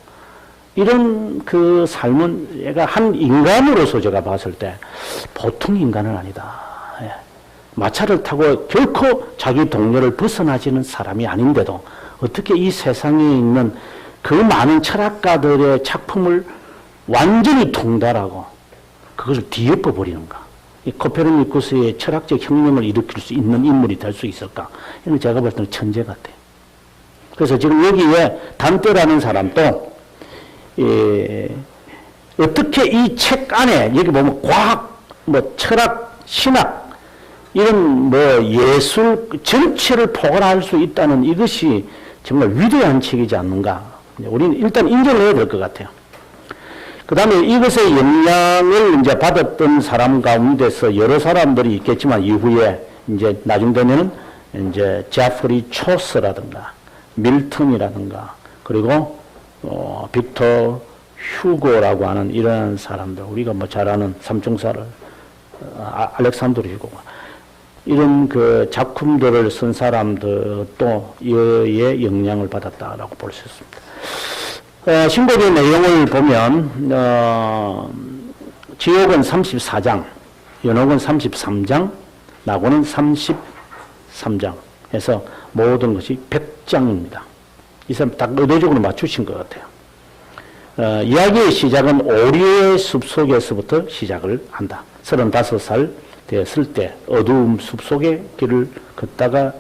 Speaker 1: 이런 그 삶은 얘가 한 인간으로서 제가 봤을 때 보통 인간은 아니다. 마차를 타고 결코 자기 동료를 벗어나지는 사람이 아닌데도 어떻게 이 세상에 있는 그 많은 철학가들의 작품을 완전히 통달하고 그것을 뒤엎어 버리는가? 이 코페르니쿠스의 철학적 혁명을 일으킬 수 있는 인물이 될 수 있을까? 이건 제가 볼 때는 천재 같아요. 그래서 지금 여기에 단테라는 사람도 어떻게 이 책 안에 여기 보면 과학, 뭐 철학, 신학 이런 뭐 예술 전체를 포괄할 수 있다는 이것이 정말 위대한 책이지 않는가. 우리는 일단 인정을 해야 될 것 같아요. 그 다음에 이것의 영향을 이제 받았던 사람 가운데서 여러 사람들이 있겠지만 이후에 이제 나중 되면은 이제 제프리 초스라든가 밀턴이라든가 그리고 빅터 휴고라고 하는 이런 사람들 우리가 뭐 잘 아는 삼총사를 알렉산드로 휴고가 이런 그 작품들을 쓴 사람들도 이의 영향을 받았다라고 볼 수 있습니다. 신곡의 내용을 보면 지옥은 34장, 연옥은 33장, 낙원은 33장 해서 모든 것이 100장입니다. 이 사람 딱 의도적으로 맞추신 것 같아요. 이야기의 시작은 오리의 숲속에서부터 시작을 한다. 35살 되었을 때 어두움 숲속의 길을 걷다가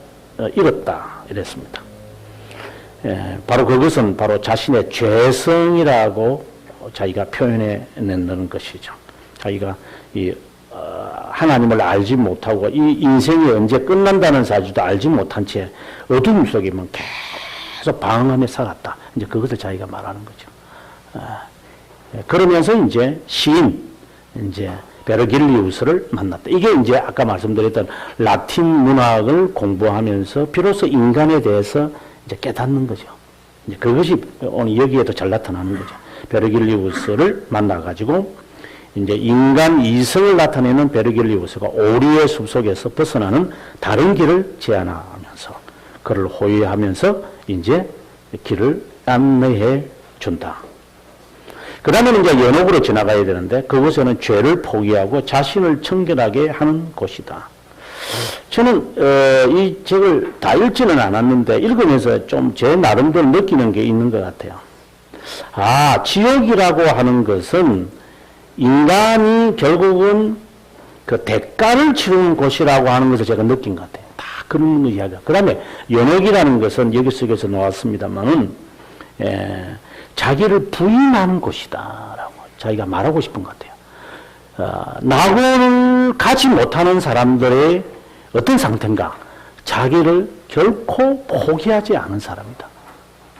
Speaker 1: 잃었다 이랬습니다. 바로 그것은 바로 자신의 죄성이라고 자기가 표현해낸다는 것이죠. 자기가 하나님을 알지 못하고 이 인생이 언제 끝난다는 사실도 알지 못한 채 어둠 속에만 계속 방황하며 살았다. 이제 그것을 자기가 말하는 거죠. 그러면서 이제 시인, 이제 베르길리우스를 만났다. 이게 이제 아까 말씀드렸던 라틴 문학을 공부하면서 비로소 인간에 대해서 이제 깨닫는 거죠. 이제 그것이 오늘 여기에도 잘 나타나는 거죠. 베르길리우스를 만나가지고 이제 인간 이성을 나타내는 베르길리우스가 오리의 숲속에서 벗어나는 다른 길을 제안하면서 그를 호위하면서 이제 길을 안내해 준다. 그 다음에 이제 연옥으로 지나가야 되는데 그곳에는 죄를 포기하고 자신을 청결하게 하는 곳이다. 저는 이 책을 다 읽지는 않았는데 읽으면서 좀 제 나름대로 느끼는 게 있는 것 같아요. 지옥이라고 하는 것은 인간이 결국은 그 대가를 치르는 곳이라고 하는 것을 제가 느낀 것 같아요. 다 그런 이야기가. 그 다음에 연옥이라는 것은 여기 속에서 나왔습니다만은, 자기를 부인하는 곳이다라고 자기가 말하고 싶은 것 같아요. 낙원을 가지 못하는 사람들의 어떤 상태인가? 자기를 결코 포기하지 않은 사람이다.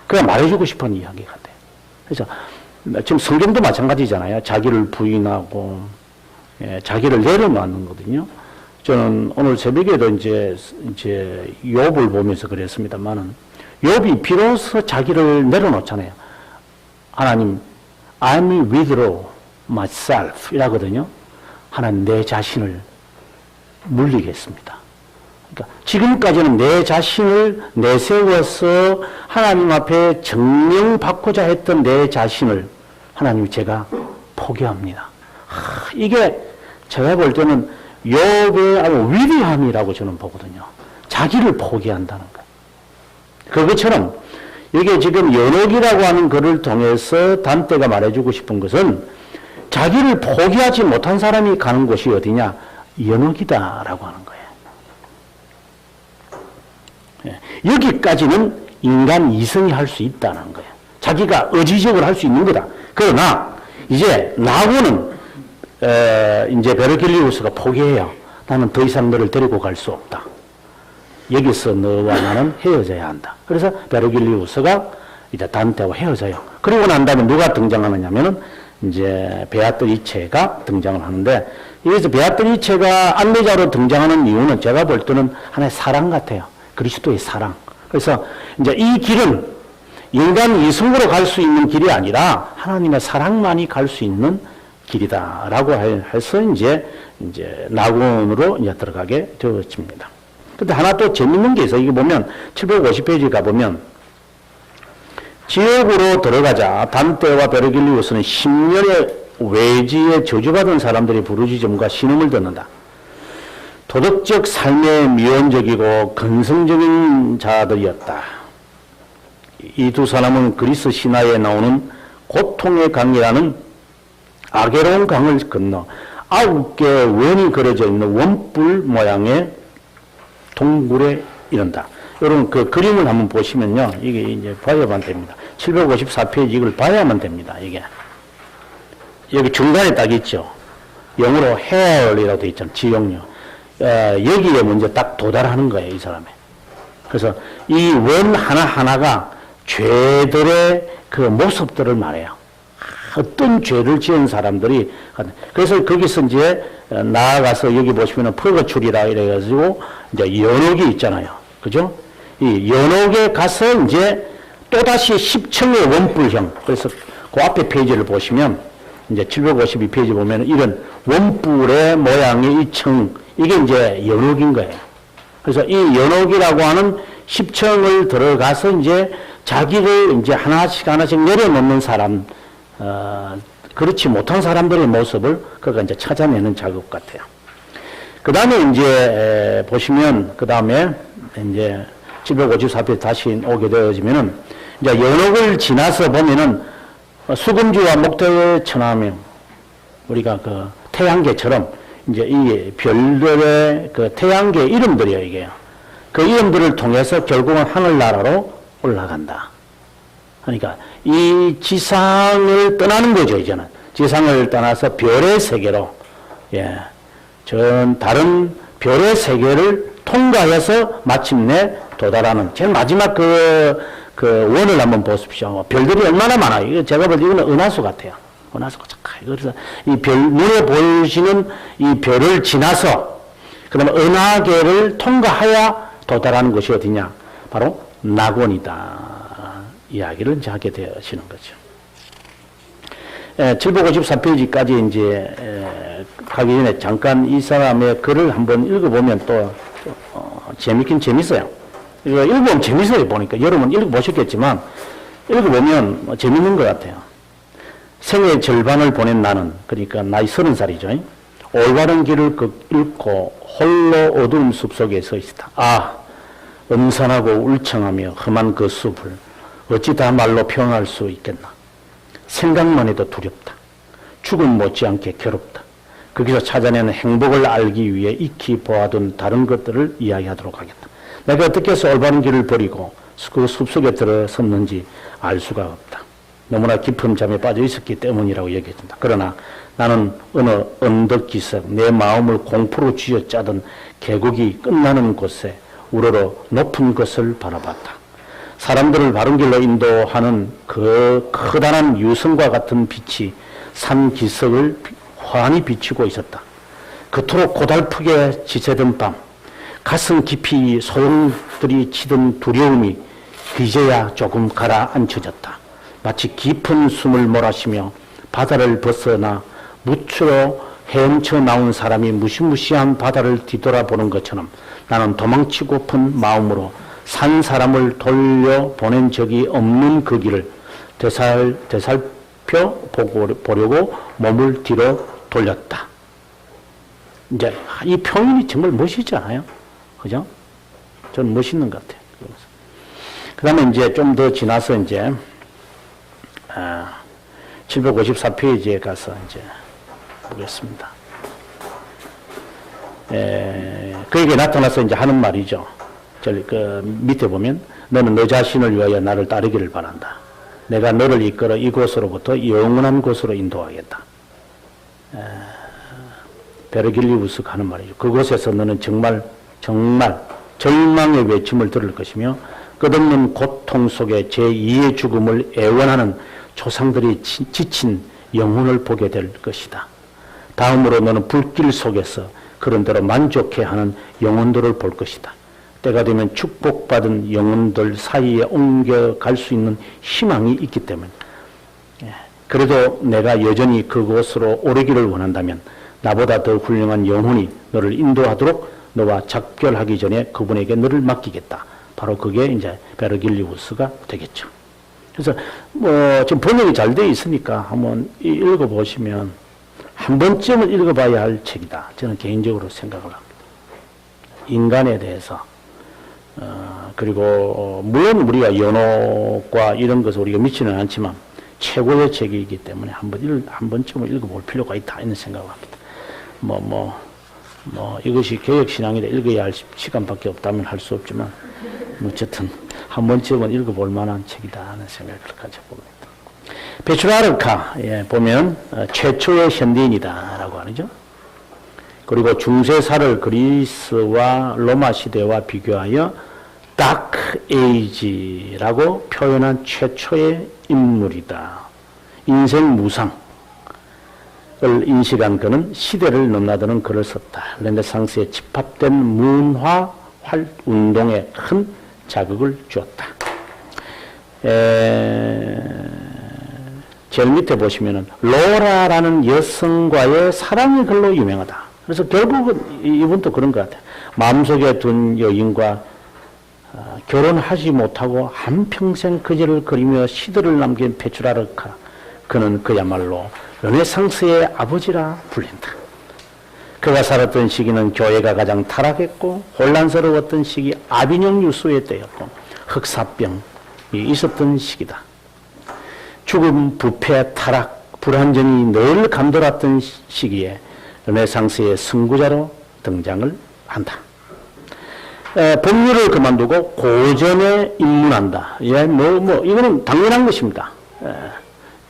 Speaker 1: 그냥 말해주고 싶은 이야기 같아요. 그래서 지금 성경도 마찬가지잖아요. 자기를 부인하고 자기를 내려놓는 거거든요. 저는 오늘 새벽에도 이제 욥을 보면서 그랬습니다만은 욥이 비로소 자기를 내려놓잖아요. 하나님, I'm withdraw myself 이라거든요. 하나님, 내 자신을 물리겠습니다. 그러니까 지금까지는 내 자신을 내세워서 하나님 앞에 증명받고자 했던 내 자신을 하나님 제가 포기합니다. 이게 제가 볼 때는 욥의 아주 위대함이라고 저는 보거든요. 자기를 포기한다는 거. 그것처럼 이게 지금 연옥이라고 하는 글을 통해서 단테가 말해주고 싶은 것은 자기를 포기하지 못한 사람이 가는 곳이 어디냐? 연옥이다라고 하는 거예요. 여기까지는 인간 이성이 할 수 있다는 거예요. 자기가 의지적으로 할 수 있는 거다. 그러나 이제 낙원은 이제 베르길리우스가 포기해요. 나는 더 이상 너를 데리고 갈 수 없다. 여기서 너와 나는 헤어져야 한다. 그래서 베르길리우스가 이제 단테와 헤어져요. 그리고 난 다음에 누가 등장하느냐면은 이제 베아트리체가 등장을 하는데, 여기서 베아트리체가 안내자로 등장하는 이유는 제가 볼 때는 하나의 사랑 같아요. 그리스도의 사랑. 그래서 이제 이 길은 인간 이성으로 갈 수 있는 길이 아니라 하나님의 사랑만이 갈 수 있는 길이다라고 해서 이제 낙원으로 이제 들어가게 되어집니다. 근데 하나 또 재밌는 게 있어요. 이게 보면 750페이지 가보면 지옥으로 들어가자 단테와 베르길리우스는 10년의 외지에 저주받은 사람들이 부르짖음과 신음을 듣는다. 도덕적 삶에 미온적이고 근성적인 자들이었다. 이 두 사람은 그리스 신화에 나오는 고통의 강이라는 아게로운 강을 건너 9개의 원이 그려져 있는 원뿔 모양의 동굴에 이른다. 여러분 그 그림을 한번 보시면요. 이게 이제 봐야만 됩니다. 754페이지 이걸 봐야만 됩니다. 이게. 여기 중간에 딱 있죠. 영어로 hell이라고 되어 있잖아요. 지옥요. 여기에 먼저 딱 도달하는 거예요. 이 사람이. 그래서 이 원 하나하나가 죄들의 그 모습들을 말해요. 어떤 죄를 지은 사람들이. 그래서 거기서 이제 나아가서 여기 보시면은 퍼거출이라 이래가지고 이제 연옥이 있잖아요. 그죠? 이 연옥에 가서 이제 또다시 10층의 원뿔형. 그래서 그 앞에 페이지를 보시면 이제 752페이지 보면 이런 원뿔의 모양의 이 층, 이게 이제 연옥인 거예요. 그래서 이 연옥이라고 하는 10층을 들어가서 이제 자기를 이제 하나씩 내려놓는 사람, 그렇지 못한 사람들의 모습을 그가 이제 찾아내는 작업 같아요. 그 다음에 이제 보시면 그 다음에 이제 754페이지 다시 오게 되어지면은 이제 연옥을 지나서 보면은 수금주와 목대의 천하명 우리가 그 태양계처럼 이제 이 별들의 그 태양계 이름들이요 이게요. 그 이름들을 통해서 결국은 하늘나라로 올라간다. 그러니까 이 지상을 떠나는 거죠 이제는. 지상을 떠나서 별의 세계로 전 다른 별의 세계를 통과해서 마침내 도달하는 제일 마지막 그 원을 한번 보십시오. 별들이 얼마나 많아요. 이거 제가 볼 때 이거는 은하수 같아요. 은하수가 착하요. 그래서 이 별, 눈에 보이시는 이 별을 지나서 그러면 은하계를 통과하여 도달하는 것이 어디냐? 바로 낙원이다. 이야기를 이제 하게 되시는 거죠. 754페이지까지 이제 가기 전에 잠깐 이 사람의 글을 한번 읽어보면 또 재밌긴 재밌어요. 이거 읽어보면 재밌어요. 보니까 여러분 읽어보셨겠지만 읽어보면 재밌는 것 같아요. 생의 절반을 보낸 나는, 그러니까 나이 30살이죠. 올바른 길을 잃고 홀로 어두운 숲속에 서 있다. 아, 음산하고 울창하며 험한 그 숲을 어찌 다 말로 표현할 수 있겠나. 생각만 해도 두렵다. 죽음 못지않게 괴롭다. 거기서 찾아내는 행복을 알기 위해 익히 보아둔 다른 것들을 이야기하도록 하겠다. 내가 어떻게 해서 올바른 길을 버리고 그 숲속에 들어섰는지 알 수가 없다. 너무나 깊은 잠에 빠져 있었기 때문이라고 얘기해준다. 그러나 나는 어느 언덕기석 내 마음을 공포로 쥐어짜던 계곡이 끝나는 곳에 우러러 높은 것을 바라봤다. 사람들을 바른 길로 인도하는 그 커다란 유성과 같은 빛이 산 기석을 환히 비추고 있었다. 그토록 고달프게 지새던 밤, 가슴 깊이 소용들이 치던 두려움이 이제야 조금 가라앉혀졌다. 마치 깊은 숨을 몰아쉬며 바다를 벗어나 무추로 헤엄쳐 나온 사람이 무시무시한 바다를 뒤돌아보는 것처럼 나는 도망치고픈 마음으로 산 사람을 돌려보낸 적이 없는 그 길을 되살펴 보려고 몸을 뒤로 돌렸다. 이제 이 표현이 정말 멋있지 않아요? 그죠? 저는 멋있는 것 같아요. 그 다음에 이제 좀 더 지나서 이제 754페이지에 가서 이제 보겠습니다. 그에게 나타나서 이제 하는 말이죠. 그 밑에 보면 너는 너 자신을 위하여 나를 따르기를 바란다. 내가 너를 이끌어 이곳으로부터 영원한 곳으로 인도하겠다. 베르길리우스가 하는 말이죠. 그곳에서 너는 정말 절망의 외침을 들을 것이며 끝없는 고통 속에 제2의 죽음을 애원하는 조상들이 지친 영혼을 보게 될 것이다. 다음으로 너는 불길 속에서 그런대로 만족해하는 영혼들을 볼 것이다. 때가 되면 축복받은 영혼들 사이에 옮겨갈 수 있는 희망이 있기 때문에 그래도 내가 여전히 그곳으로 오르기를 원한다면 나보다 더 훌륭한 영혼이 너를 인도하도록 너와 작별하기 전에 그분에게 너를 맡기겠다. 바로 그게 이제 베르길리우스가 되겠죠. 그래서 지금 번역이 잘 되어 있으니까 한번 읽어보시면 한 번쯤은 읽어봐야 할 책이다. 저는 개인적으로 생각을 합니다. 인간에 대해서 그리고 물론 우리가 연옥과 이런 것을 우리가 믿지는 않지만 최고의 책이기 때문에 한 번쯤은 읽어볼 필요가 있다 이런 생각을 합니다. 이것이 개혁신앙이라 읽어야 할 시간밖에 없다면 할 수 없지만 어쨌든 한 번쯤은 읽어볼 만한 책이다 하는 생각을 가져봅니다. 페트라르카 보면 최초의 현대인이다 라고 하죠. 그리고 중세사를 그리스와 로마 시대와 비교하여 다크 에이지라고 표현한 최초의 인물이다. 인생 무상을 인식한 그는 시대를 넘나드는 글을 썼다. 르네상스에 집합된 문화 운동에 큰 자극을 주었다. 제일 밑에 보시면은 로라라는 여성과의 사랑의 글로 유명하다. 그래서 결국은 이분도 그런 것 같아요. 마음속에 둔 여인과 결혼하지 못하고 한평생 그제를 그리며 시들을 남긴 페트라르카. 그는 그야말로 르네상스의 아버지라 불린다. 그가 살았던 시기는 교회가 가장 타락했고 혼란스러웠던 시기, 아비뇽 유수의 때였고 흑사병이 있었던 시기다. 죽음, 부패, 타락, 불안정이 늘 감돌았던 시기에 르네상스의 선구자로 등장을 한다. 법률을 그만두고 고전에 입문한다. 이거는 당연한 것입니다.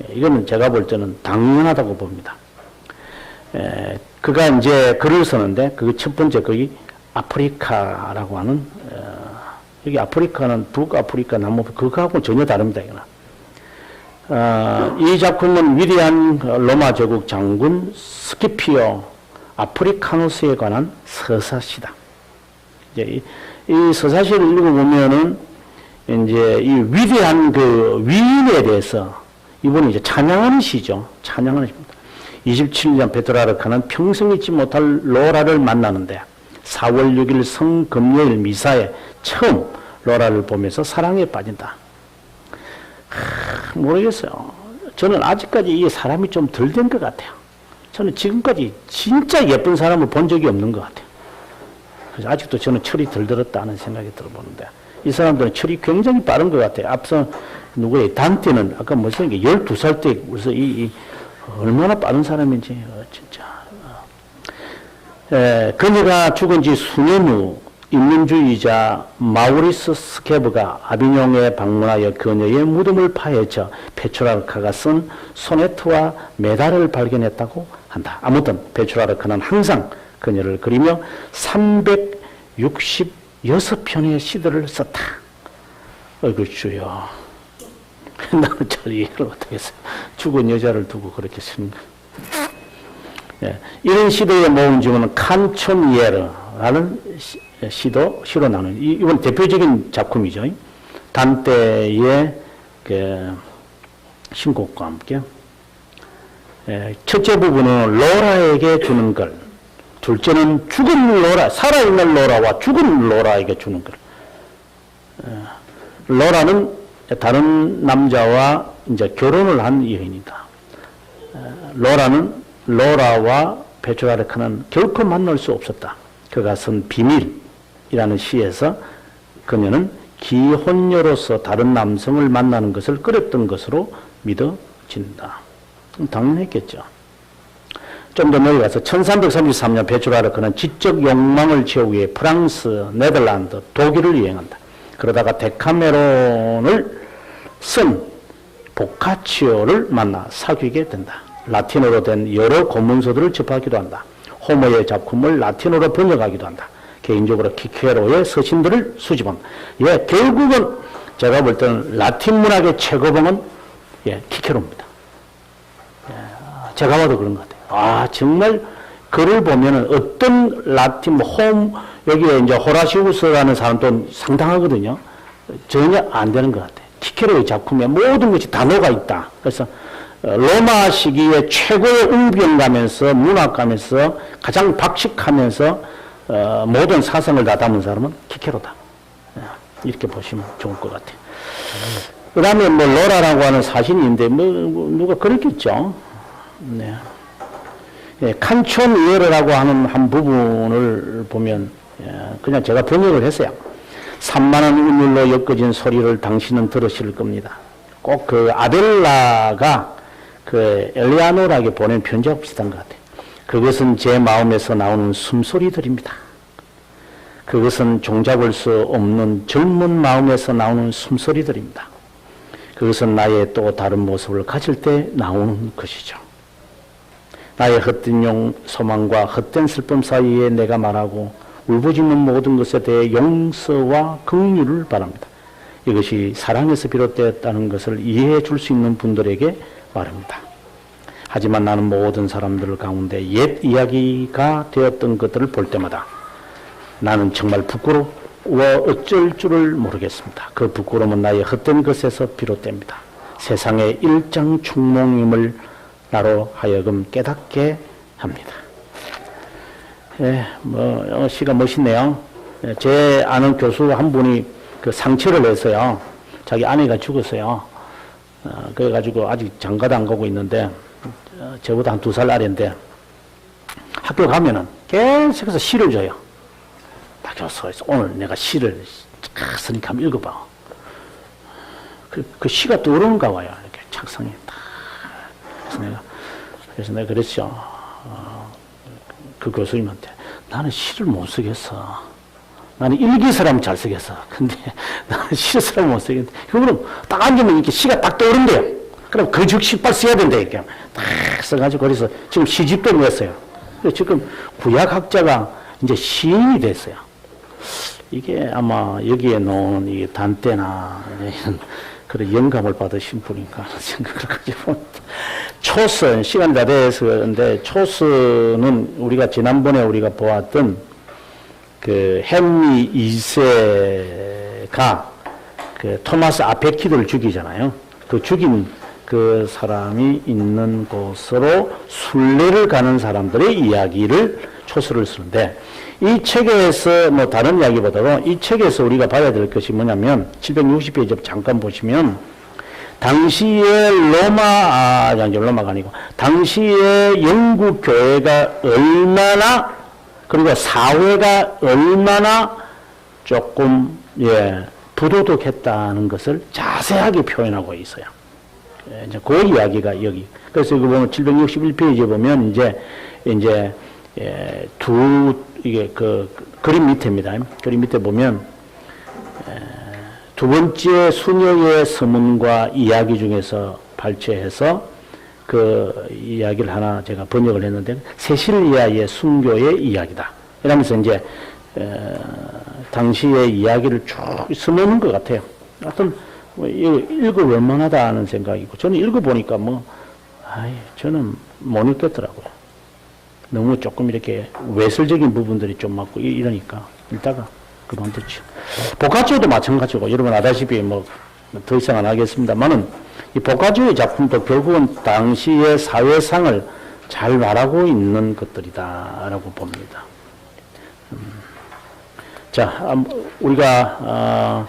Speaker 1: 이거는 제가 볼 때는 당연하다고 봅니다. 그가 이제 글을 쓰는데, 그 첫 번째 거기 아프리카라고 하는, 여기 아프리카는 북아프리카 남부, 그거하고는 전혀 다릅니다, 이거는. 이 작품은 위대한 로마 제국 장군 스키피오 아프리카누스에 관한 서사시다. 이제 이 서사시를 읽어보면은, 이제 이 위대한 그 위인에 대해서 이분이 이제 찬양하는 시죠. 찬양하는 시입니다. 27년 베트라르카는 평생 잊지 못할 로라를 만나는데 4월 6일 성금요일 미사에 처음 로라를 보면서 사랑에 빠진다. 모르겠어요. 저는 아직까지 이 사람이 좀 덜 된 것 같아요. 저는 지금까지 진짜 예쁜 사람을 본 적이 없는 것 같아요. 그래서 아직도 저는 철이 덜 들었다는 생각이 들어보는데, 이 사람들은 철이 굉장히 빠른 것 같아요. 앞서 누구의 단테는 아까 무슨 게 12살 때 그래서 얼마나 빠른 사람인지 진짜. 그녀가 죽은 지 수년 후 인민주의자 마우리스 스케브가 아비뇽에 방문하여 그녀의 무덤을 파헤쳐 페트라르카가 쓴 소네트와 메달을 발견했다고 한다. 아무튼 페트라르카는 항상 그녀를 그리며 366편의 시들을 썼다. 어이구 주여. 나는 잘 이해를 못하겠어요. 죽은 여자를 두고 그렇게 쓰는 거. 이런 시도의 모음 중에는 칸촌이에르라는 시로 나누는, 이건 대표적인 작품이죠. 단테의 그 신곡과 함께. 첫째 부분은 로라에게 주는 걸, 둘째는 죽은 로라, 살아있는 로라와 죽은 로라에게 주는 걸. 로라는 다른 남자와 이제 결혼을 한 여인이다. 로라와 페트라르카는 결코 만날 수 없었다. 그가 쓴 비밀이라는 시에서 그녀는 기혼녀로서 다른 남성을 만나는 것을 꺼렸던 것으로 믿어진다. 당연했겠죠. 좀 더 내려가서 1333년 페트라르카는 지적 욕망을 채우기 위해 프랑스, 네덜란드, 독일을 여행한다. 그러다가 데카메론을 쓴 보카치오를 만나 사귀게 된다. 라틴어로 된 여러 고문서들을 접하기도 한다. 호모의 작품을 라틴어로 번역하기도 한다. 개인적으로 키케로의 서신들을 수집한다. 결국은 제가 볼 때는 라틴 문학의 최고봉은 키케로입니다. 제가 봐도 그런 것 같아요. 정말 글을 보면은 어떤 라틴, 여기에 이제 호라시우스라는 사람도 상당하거든요. 전혀 안 되는 것 같아요. 키케로의 작품에 모든 것이 단어가 있다. 그래서 로마 시기에 최고의 웅변가면서 문학가면서 가장 박식하면서 모든 사상을 다 담은 사람은 키케로다. 이렇게 보시면 좋을 것 같아요. 그 다음에 로라라고 하는 사신인데 누가 그랬겠죠. 네. 칸촌이에르라고 하는 한 부분을 보면 그냥 제가 번역을 했어요. 산만한 운율로 엮어진 소리를 당신은 들으실 겁니다. 꼭 그 아벨라가 그 엘리아노라에게 보낸 편지하고 비슷한 것 같아요. 그것은 제 마음에서 나오는 숨소리들입니다. 그것은 종잡을 수 없는 젊은 마음에서 나오는 숨소리들입니다. 그것은 나의 또 다른 모습을 가질 때 나오는 것이죠. 나의 헛된 소망과 헛된 슬픔 사이에 내가 말하고 울부짖는 모든 것에 대해 용서와 긍휼을 바랍니다. 이것이 사랑에서 비롯되었다는 것을 이해해 줄 수 있는 분들에게 말합니다. 하지만 나는 모든 사람들 가운데 옛 이야기가 되었던 것들을 볼 때마다 나는 정말 부끄러워 어쩔 줄을 모르겠습니다. 그 부끄러움은 나의 헛된 것에서 비롯됩니다. 세상의 일장충몽임을 나로 하여금 깨닫게 합니다. 시가 멋있네요. 제 아는 교수 한 분이 그 상처를 내서요. 자기 아내가 죽었어요. 그래가지고 아직 장가도 안 가고 있는데, 저보다 한 2살 아래인데, 학교 가면은 계속해서 시를 줘요. 박교수, 오늘 내가 시를 쓰니까 한번 읽어봐. 그 시가 떠오르는가 봐요. 이렇게 책상에 딱. 그래서 내가 그랬죠. 그 교수님한테 나는 시를 못 쓰겠어. 나는 일기서라면 잘 쓰겠어. 근데 나는 시서라면 못 쓰겠는데. 그럼 딱 앉으면 이렇게 시가 딱 떠오른대요. 그럼 그 즉시 빨리 써야 된다. 이렇게 딱 써가지고 그래서 지금 시집도 냈어요. 지금 구약학자가 이제 시인이 됐어요. 이게 아마 여기에 놓은 이 단때나 이런 그런 영감을 받으신 분인가 하는 생각을 가지고 초스, 시간이 다 돼서인데 초스는 우리가 지난번에 우리가 보았던 그 헨리 2세가 그 토마스 아페키드를 죽이잖아요. 그 죽인 그 사람이 있는 곳으로 순례를 가는 사람들의 이야기를 초스를 쓰는데 이 책에서 뭐 다른 이야기보다도 이 책에서 우리가 봐야 될 것이 뭐냐면 760페이지 잠깐 보시면 당시에 로마가 아니고 당시에 영국 교회가 얼마나 그리고 사회가 얼마나 조금 부도덕했다는 것을 자세하게 표현하고 있어요. 이제 그 이야기가 여기. 그래서 이거 보면 761페이지에 보면 이제 이게 그 그림 밑에입니다. 그림 밑에 보면 두 번째 수녀의 서문과 이야기 중에서 발췌해서 그 이야기를 하나 제가 번역을 했는데 세실리아의 순교의 이야기다. 이러면서 이제 당시의 이야기를 쭉 써놓는 것 같아요. 하여튼 뭐 읽어볼 만하다 하는 생각이고 저는 읽어보니까 저는 못 읽겠더라고요. 너무 조금 이렇게 외설적인 부분들이 좀 많고 이러니까 읽다가 그만뒀죠. 보카치오도 마찬가지고 여러분 아다시피 뭐 더 이상 안 하겠습니다만은 이 보카치오의 작품도 결국은 당시의 사회상을 잘 말하고 있는 것들이다라고 봅니다. 자, 우리가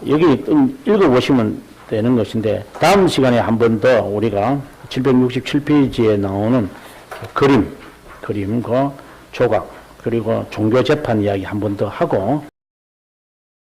Speaker 1: 여기 읽어보시면 되는 것인데 다음 시간에 한 번 더 우리가 767페이지에 나오는 그림과 조각 그리고 종교 재판 이야기 한 번 더 하고